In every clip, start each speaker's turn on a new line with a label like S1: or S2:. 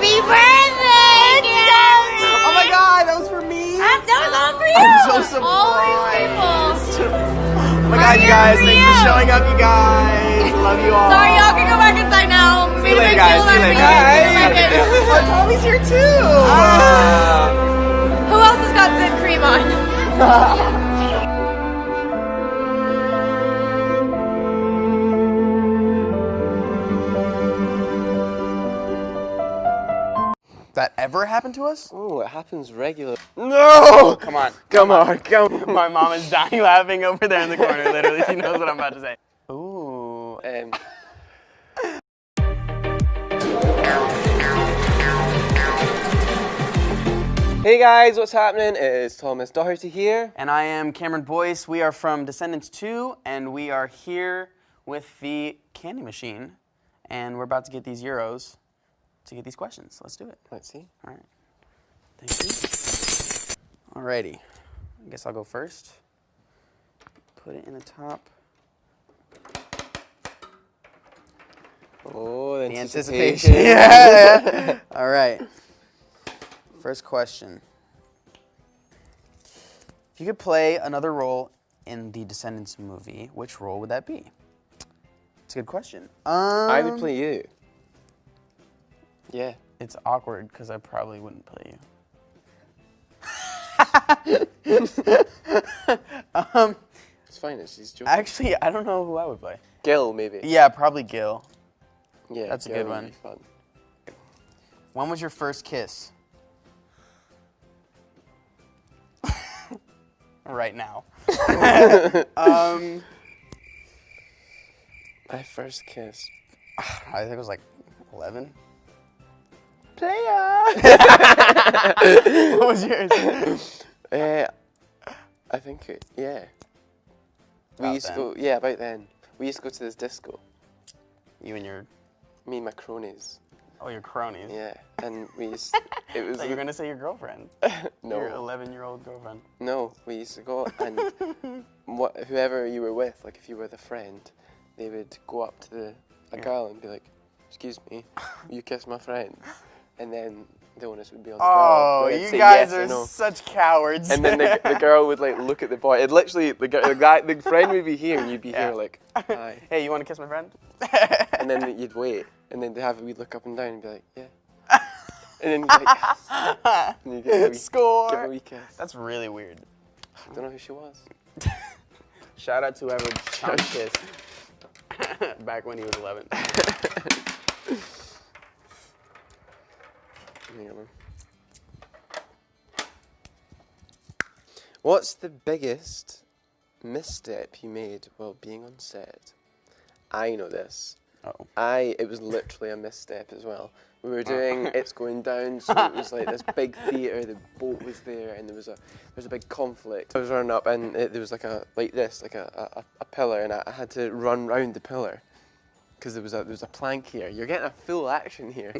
S1: Happy birthday!
S2: Oh my God, that was for me?
S1: That was all for you!
S2: I'm so surprised.
S1: All these people.
S2: Oh my God, you guys, thanks for showing up, you guys. Love you all.
S1: Sorry, y'all can go back inside now.
S2: See you later, guys. See you later. Oh, Tommy's here too.
S1: Who else has got zit cream on?
S2: That ever happened to us?
S3: Oh, it happens regularly. No!
S2: Come on.
S3: Come on.
S2: My mom is dying laughing over there in the corner, literally. She knows what I'm about to say. Ooh.
S3: Hey guys, what's happening? It is Thomas Doherty here.
S2: And I am Camiron Boyce. We are from Descendants 2, and we are here with the candy machine. And we're about to get these euros to get these questions. Let's do it.
S3: Let's see.
S2: All right. Thank you. Alrighty. I guess I'll go first. Put it in the top.
S3: Oh, the
S2: anticipation. Yeah. All right. First question. If you could play another role in the Descendants movie, which role would that be? It's a good question.
S3: I would play you. Yeah.
S2: It's awkward because I probably wouldn't play you.
S3: It's fine, she's joking.
S2: Actually, I don't know who I would play.
S3: Gil, maybe.
S2: Yeah, probably Gil.
S3: Yeah,
S2: that's a
S3: Gil
S2: good one.
S3: Would be fun.
S2: When was your first kiss? Right now.
S3: My first kiss.
S2: I think it was like 11.
S3: Player!
S2: What was yours?
S3: I think, yeah. We used to go, yeah, about then. We used to go to this disco.
S2: You and your...
S3: Me and my cronies.
S2: Oh, your cronies.
S3: Yeah, and we used it was...
S2: You're going to say your girlfriend.
S3: No.
S2: Your 11-year-old girlfriend.
S3: No, we used to go and whoever you were with, like if you were the friend, they would go up to a girl and be like, "Excuse me, you kissed my friend," and then the onus would be on the girl.
S2: Oh, you guys are such cowards.
S3: And then the girl would like look at the boy. It literally the friend would be here and you'd be here like, "Hi."
S2: Hey, you want to kiss my friend?
S3: And then you'd wait, and then we'd look up and down and be like, "Yeah." And then you'd be like, "Yes." And you'd give a wee,
S2: score.
S3: Give a wee kiss.
S2: That's really weird.
S3: I don't know who she was.
S2: Shout out to whoever Tom kissed back when he was 11.
S3: What's the biggest misstep you made while being on set? I know this.
S2: Oh.
S3: It was literally a misstep as well. We were doing It's Going Down, so it was like this big theatre, the boat was there, and there was a big conflict. I was running up, and there was like a pillar, and I had to run round the pillar because there was a plank here. You're getting a full action here.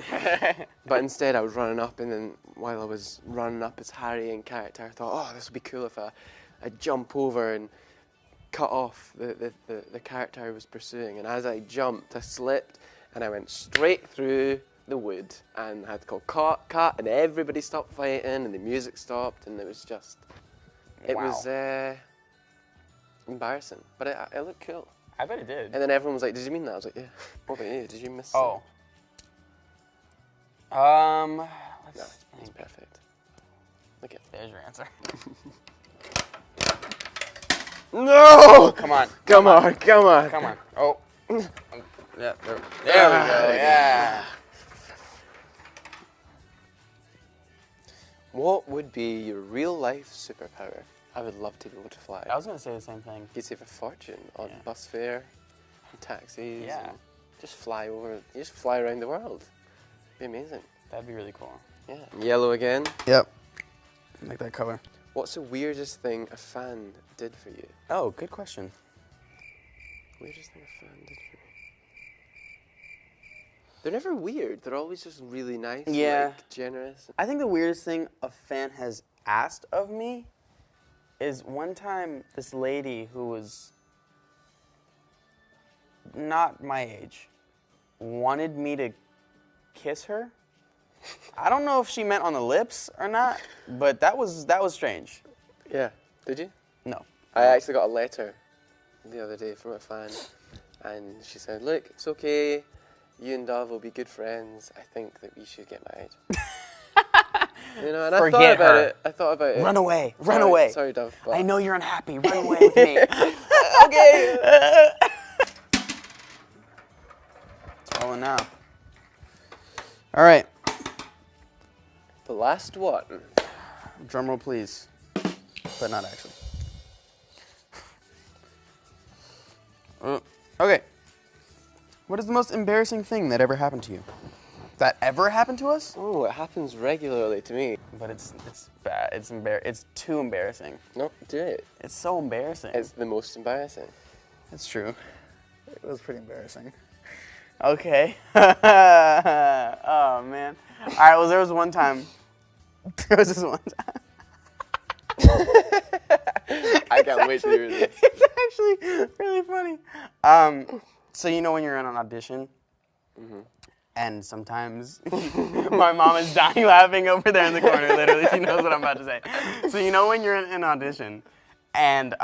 S3: But instead I was running up, and then while I was running up as Harry in character, I thought, oh, this would be cool if I jump over and cut off the character I was pursuing. And as I jumped, I slipped, and I went straight through the wood, and I had to call cut, and everybody stopped fighting, and the music stopped, and it was just, it was embarrassing, but it looked cool.
S2: I bet it did.
S3: And then everyone was like, "Did you mean that?" I was like, "Yeah." What about you? Did you miss?
S2: Oh.
S3: No, it's perfect. Look at.
S2: There's your answer.
S3: No!
S2: Come on.
S3: Come on. Come on.
S2: Come on. Oh. Yeah. There we go. Yeah.
S3: What would be your real-life superpower? I would love to be able to fly.
S2: I was going to say the same thing.
S3: You'd save a fortune on bus fare, and taxis.
S2: Yeah.
S3: And just fly over. You just fly around the world. It'd be amazing.
S2: That'd be really cool.
S3: Yeah. Yellow again.
S2: Yep. Like that color.
S3: What's the weirdest thing a fan did for you?
S2: Oh, good question.
S3: Weirdest thing a fan did for me? They're never weird. They're always just really nice.
S2: Yeah.
S3: Like, generous.
S2: I think the weirdest thing a fan has asked of me is one time this lady who was not my age wanted me to kiss her I don't know if she meant on the lips or not, but that was strange.
S3: Yeah. Did you?
S2: No.
S3: I actually got a letter the other day from a fan, and she said, "Look, it's okay. You and Dove will be good friends. I think that we should get married." You know, and I thought about
S2: her.
S3: it. I thought about it.
S2: Run away. Run
S3: Sorry-
S2: away.
S3: Sorry, Dove. But
S2: I know you're unhappy. Run away with me.
S3: Okay.
S2: It's rolling now. All right.
S3: The last one.
S2: Drum roll, please. But not actually. Okay. What is the most embarrassing thing that ever happened to you? That ever happened to us?
S3: Oh, it happens regularly to me.
S2: But it's bad. It's too embarrassing.
S3: No, do it.
S2: It's so embarrassing.
S3: It's the most embarrassing.
S2: That's true.
S4: It was pretty embarrassing.
S2: Okay. Oh man. All right. Well, there was one time. There was this one time.
S3: I can't wait to hear this.
S2: It's actually really funny. So you know when you're in an audition, and sometimes my mom is dying laughing over there in the corner. Literally, she knows what I'm about to say. So you know when you're in an audition, and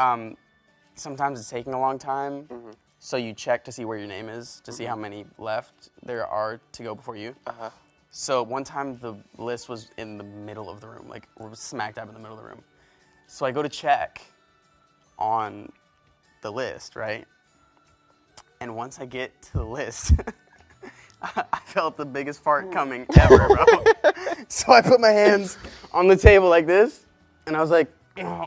S2: sometimes it's taking a long time. So you check to see where your name is, to see how many left there are to go before you. So one time the list was in the middle of the room, like we're smack dab in the middle of the room. So I go to check on the list, right? And once I get to the list, I felt the biggest fart coming ever, bro. So I put my hands on the table like this, and I was like, oh.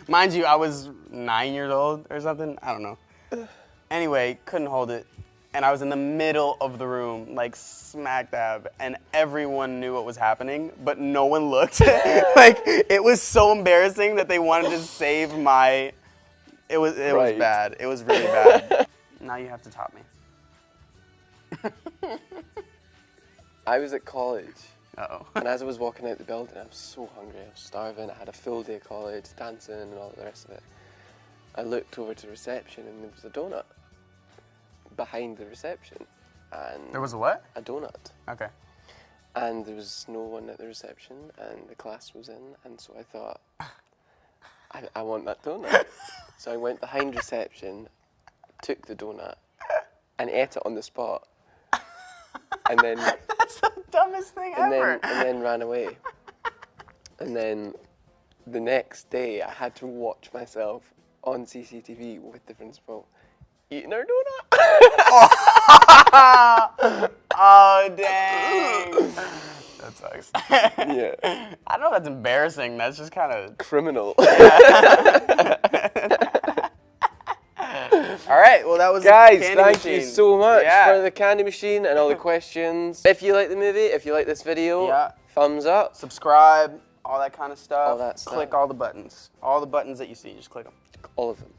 S2: Mind you, I was 9 years old or something. I don't know. Anyway, couldn't hold it. And I was in the middle of the room, like smack dab, and everyone knew what was happening, but no one looked. Like, it was so embarrassing that they wanted to save my... It was bad. It was really bad. Now you have to top me.
S3: I was at college.
S2: Uh-oh.
S3: And as I was walking out the building, I was so hungry, I was starving, I had a full day of college, dancing and all the rest of it. I looked over to reception and there was a donut behind the reception. And
S2: There was a what?
S3: a donut.
S2: Okay.
S3: And there was no one at the reception and the class was in, and so I thought, I want that donut. So I went behind reception, took the donut, and ate it on the spot. And then
S2: That's the dumbest thing ever.
S3: and then ran away. And then the next day I had to watch myself on CCTV with the principal eating our donut.
S2: Oh, dang. That sucks.
S3: Yeah.
S2: I don't know if that's embarrassing. That's just kind of...
S3: Criminal.
S2: All right, well, that was
S3: Guys,
S2: the candy
S3: thank
S2: machine.
S3: you so much
S2: Yeah.
S3: for the candy machine and all the questions. If you like the movie, if you like this video,
S2: Yeah.
S3: thumbs up.
S2: Subscribe, all that kind of stuff.
S3: All that stuff.
S2: Click all the buttons. All the buttons that you see, just click them.
S3: All of them.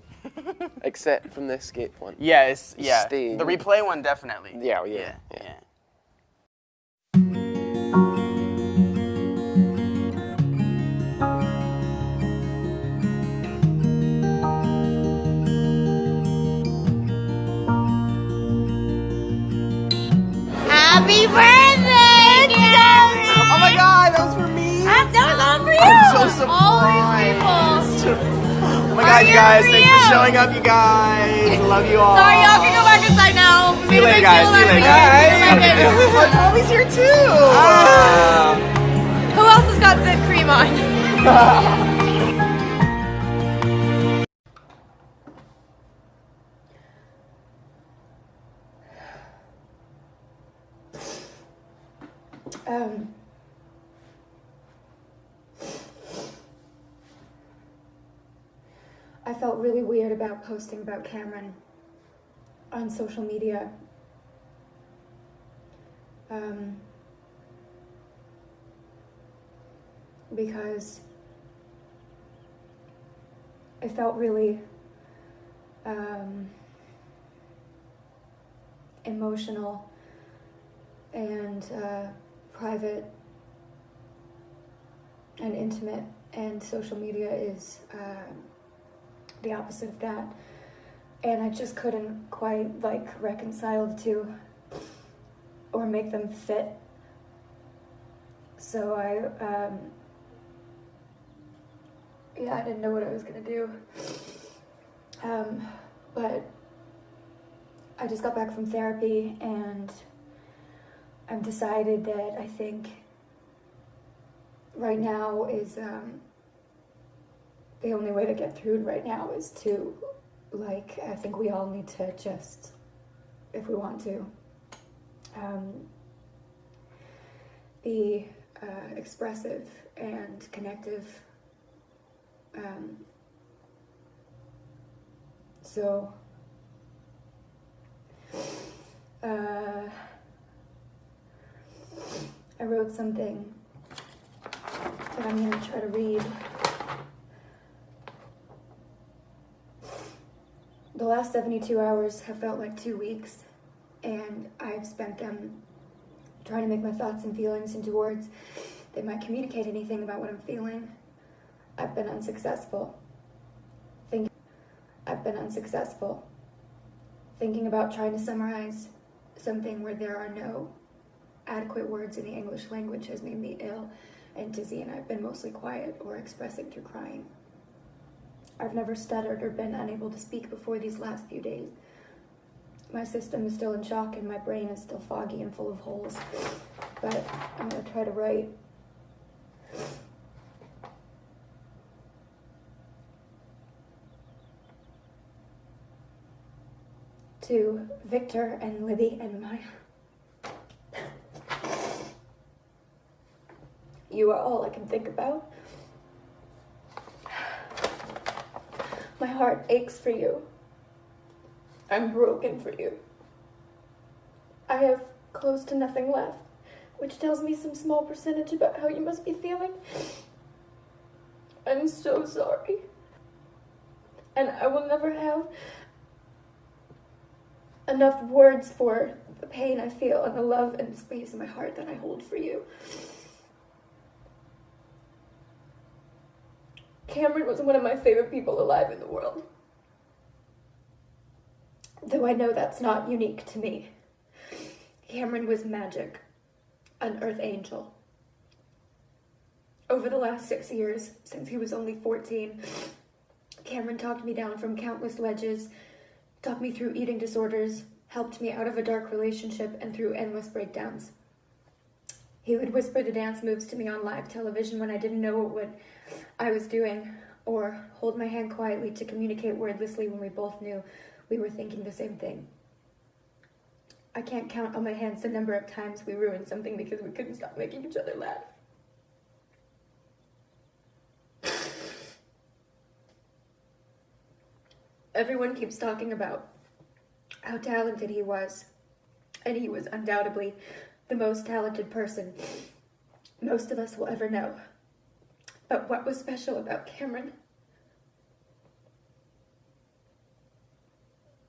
S3: Except from the escape one.
S2: Yeah,
S3: Stay.
S2: the replay one, definitely.
S3: Yeah.
S1: Happy birthday, Gary!
S2: Oh my God, that was for me.
S1: That was all for you.
S2: I'm so
S1: All these people.
S2: Oh my God, you guys, thanks for showing up, you guys. Love you all.
S1: Sorry, y'all can go back inside now.
S2: See you later, guys. See you later. Oh, Tommy's here too.
S1: Who else has got Zit cream on?
S5: I felt really weird about posting about Cameron on social media. Because it felt really emotional and private and intimate, and social media is the opposite of that, and I just couldn't quite reconcile the two or make them fit So I didn't know what I was gonna do. But I just got back from therapy, and I've decided that I think right now is the only way to get through it right now is to, like, I think we all need to just, if we want to, be expressive and connective. So I wrote something that I'm going to try to read. The last 72 hours have felt like 2 weeks, and I've spent them trying to make my thoughts and feelings into words that might communicate anything about what I'm feeling. I've been unsuccessful. Thinking about trying to summarize something where there are no adequate words in the English language has made me ill and dizzy, and I've been mostly quiet or expressing through crying. I've never stuttered or been unable to speak before these last few days. My system is still in shock and my brain is still foggy and full of holes, but I'm going to try to write. To Victor and Libby and Maya. You are all I can think about. My heart aches for you. I'm broken for you. I have close to nothing left, which tells me some small percentage about how you must be feeling. I'm so sorry. And I will never have enough words for the pain I feel and the love and the space in my heart that I hold for you. Cameron was one of my favorite people alive in the world. Though I know that's not unique to me. Cameron was magic, an earth angel. Over the last 6 years, since he was only 14, Cameron talked me down from countless ledges, talked me through eating disorders, helped me out of a dark relationship and through endless breakdowns. He would whisper the dance moves to me on live television when I didn't know what I was doing, or hold my hand quietly to communicate wordlessly when we both knew we were thinking the same thing. I can't count on my hands the number of times we ruined something because we couldn't stop making each other laugh. Everyone keeps talking about how talented he was, and he was undoubtedly the most talented person most of us will ever know. But what was special about Cameron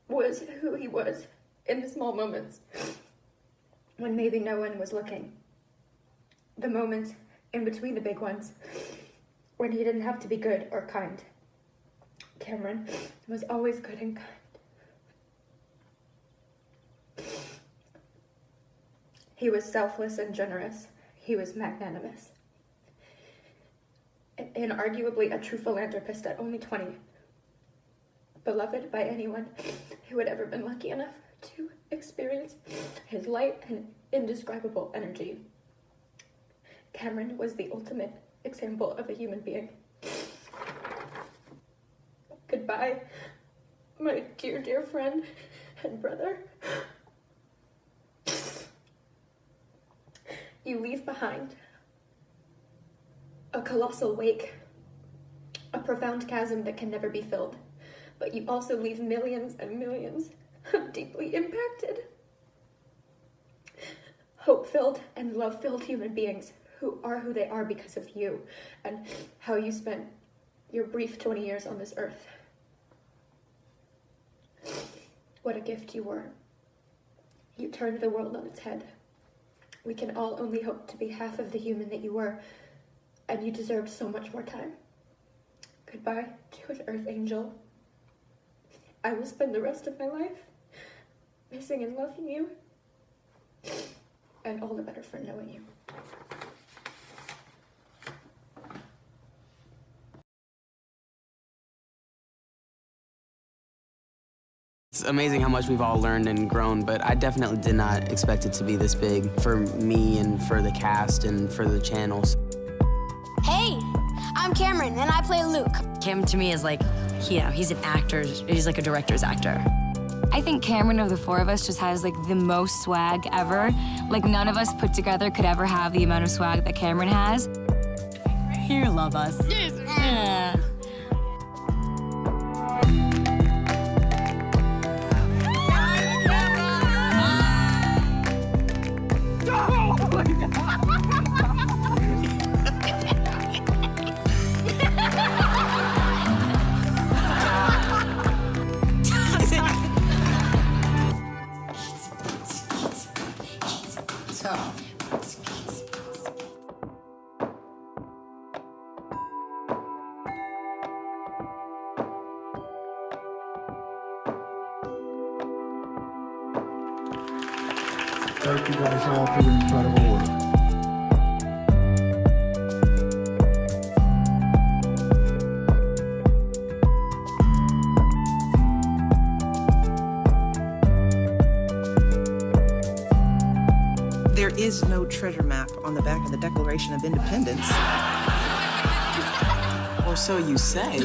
S5: was who he was in the small moments when maybe no one was looking. The moments in between the big ones when he didn't have to be good or kind. Cameron was always good and kind. He was selfless and generous. He was magnanimous. And arguably a true philanthropist at only 20. Beloved by anyone who had ever been lucky enough to experience his light and indescribable energy. Cameron was the ultimate example of a human being. Goodbye, my dear, dear friend and brother. You leave behind a colossal wake, a profound chasm that can never be filled, but you also leave millions and millions of deeply impacted, hope-filled and love-filled human beings who are who they are because of you and how you spent your brief 20 years on this earth. What a gift you were. You turned the world on its head. We can all only hope to be half of the human that you were, and you deserved so much more time. Goodbye to an earth angel. I will spend the rest of my life missing and loving you, and all the better for knowing you.
S2: It's amazing how much we've all learned and grown, but I definitely did not expect it to be this big for me and for the cast and for the channels.
S6: Hey, I'm Cameron, and I play Luke.
S7: Cam, to me, is like, he's an actor. He's like a director's actor.
S8: I think Cameron, of the four of us, just has like the most swag ever. Like none of us put together could ever have the amount of swag that Cameron has.
S7: You love us. Yeah.
S9: Thank you guys all for your incredible work.
S10: There is no treasure map on the back of the Declaration of Independence.
S11: Or so you say.